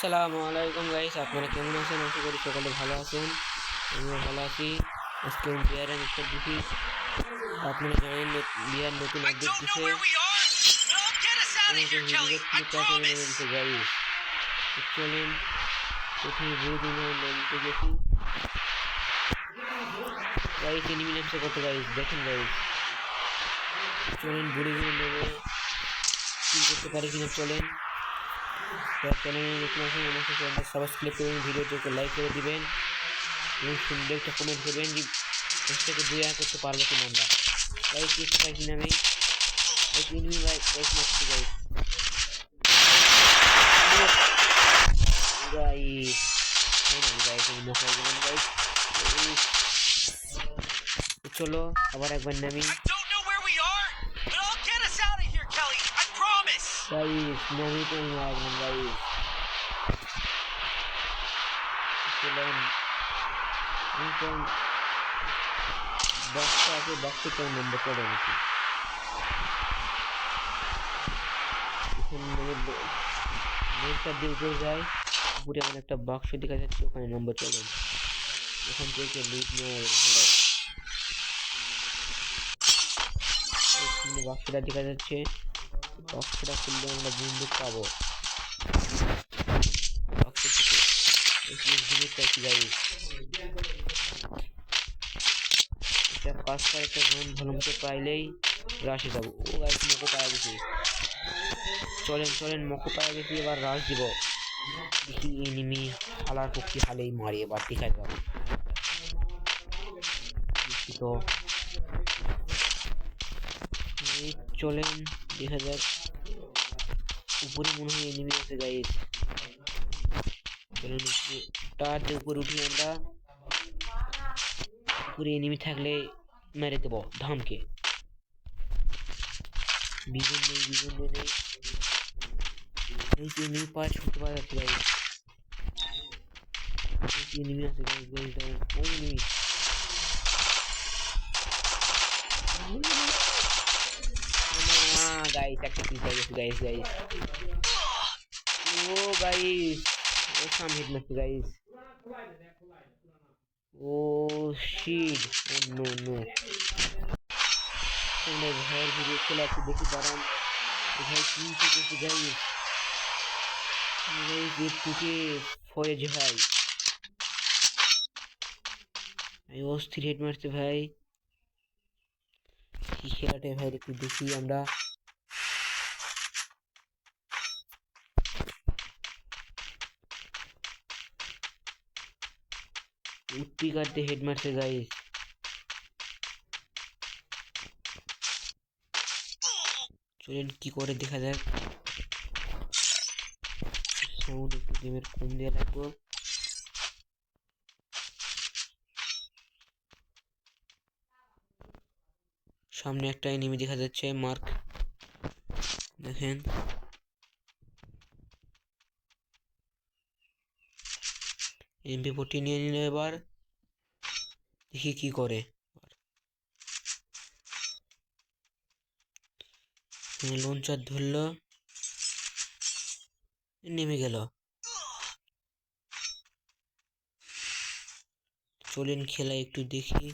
আসসালামু আলাইকুম গাইস, আপনারা কেমন আছেন? আশা করি সকলে ভালো আছেন। আমিও ভালো আছি। আজকে আমি বিয়ারের একটা দেখি, আপনারা জানেন বিয়ার নতুন আপডেট দিছে, আমাকে হিভিগেট প্যাকেজে নেমে দিছে গাইস। চলেন প্রথমে বুড়ি দিনের নামতে গেছি গাইস। এনিমি নামছে কত গাইস, দেখেন গাইস। চলেন বুড়ি দিনের নেমে কি করতে পারি কিনা। চলেন চ্যানেলে নতুন আসেন, অবশ্যই চ্যানেলটা সাবস্ক্রাইব করবেন, ভিডিওটিকে লাইক করে দিবেন এবং সুন্দর একটা কমেন্ট করবেন যে থেকে দুই করতে পারবো কিনা আমরা। গাইস দেখতে পাই কিনা আমি এনিমি গাইস মারছি গাইস। গাইস গাইস আমি নক হয়ে গেলাম গাইস। চলো আবার একবার নামি গাইস, নামি তো মারলাম গাইস। চলেন বক্সটা আছে, বক্সে কোন নম্বর চলে নাকি নেটটা দিয়ে উপরে যায়, উপরে আমার একটা বাক্স দেখা যাচ্ছে, ওখানে নম্বর চলে, ওখান থেকে লুট নেওয়া বাক্সটা দেখা যাচ্ছে। বাক্সটা খুললে আমরা বন্দুক পাবো। বাক্স থেকে এটা কাজ করে একটা ঘন ভালো মতো পাইলেই রাশে যাবো। ও গাইস মকো পাওয়া গেছি। চলেন মকো পাওয়া গেছি, এবার রাশ দিব। দেখি এনিমি হালার পক্ষী হালেই মারি, এবার দেখা যাবে। তো চলেন দেখা যাক, উপরে মনে হয় এনিমি আছে গাইস। চলেন টাওয়ারটার উপরে উঠি আমরা, উপরে এনিমি থাকলে মেরে দেবো ধামকে। বিজন নেই এই যে এনিমি পাওয়া ছুটতে পাওয়া যাচ্ছে গাইস। এনিমি আছে গাইস, ওই এনিমি গাইস, একটা কিল পেয়ে গেছি গাইস। ও গাইস, ও সাম হিট মারছে গাইস। ও শিট, ও নো তোমরা ভাইয়ের ভিডিও চলে আসছে, দেখি দাঁড়ান ভাই কি করছে গাইস। এর টুকে ফয়েজ ভাই এই অস্থির হেড মারছে ভাই। কি খেলাটা ভাই একটু দেখি আমরা। উত্তি কাটতে হেড মারছে গাইস। চলেন কি করে দেখা যাক। সাউন্ড একটু গেমের কম দেওয়া লাগবে। সামনে একটা এনিমি দেখা যাচ্ছে, মার্ক দেখেন। MP40 নিয়ে নিল, এবার দেখি কি করে। লঞ্চার ধরলো, নেমে গেল। চলেন খেলা একটু দেখি।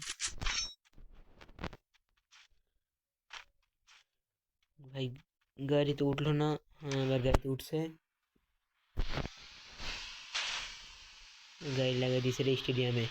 ভাই গাড়িতে উঠলো না, হ্যাঁ এবার গাড়িতে উঠছে। গাড়ি লাগাই দিয়েছে স্টেডিয়ামে।